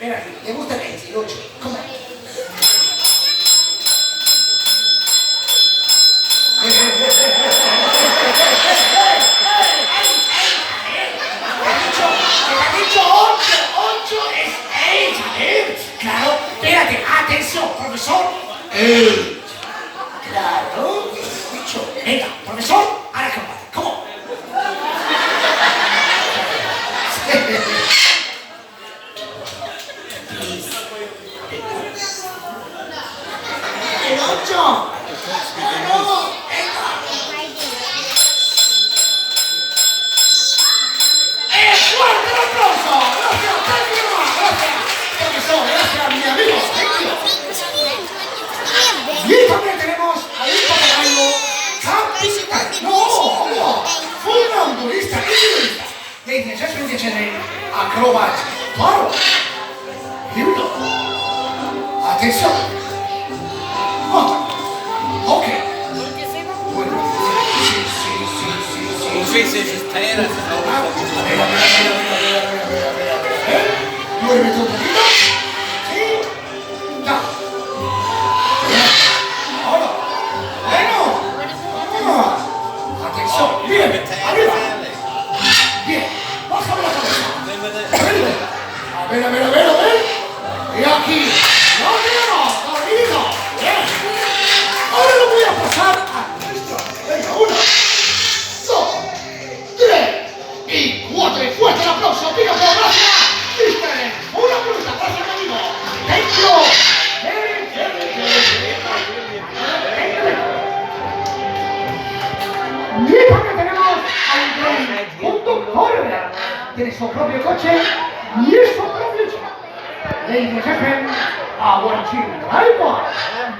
ven aquí, ¿te gusta el 28? Come on. ¿Te ha dicho 8 es 8, claro, espérate, atención, profesor. Claro, dicho. Venga, profesor, ahora combate, ¿cómo? El 8. Claro, venga. ¡Fuerte el aplauso! ¡Gracias, gracias! Profesor, gracias, mi amigo. Y también tenemos a un papagayo capitán. No, funambulista, individualista. Ladies and gentlemen, piacere, acrobat, parrot. Here we go. Atención. Ok. Bueno, Sí, se espera. Duérmete un poquito. Sí. Ya. Ahora. Bueno. Atención. Bien. Arriba. Bien. Bájame la cabeza. A ver. Y aquí. No. Bien. Ahora lo voy a pasar a nuestro. Venga, 1, 2, 3 y 4. Y fuerte el aplauso. Pica por gracias. Una fruta, gracias amigo. Thank you. Y también tenemos a un conductor. Tiene su propio coche y su propio chico. Ladies and gentlemen, our chief driver.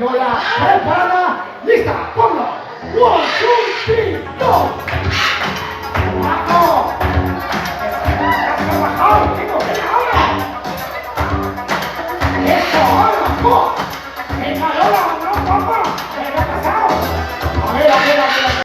Yola preparada, lista, ponlo. 1, 2, 3, go.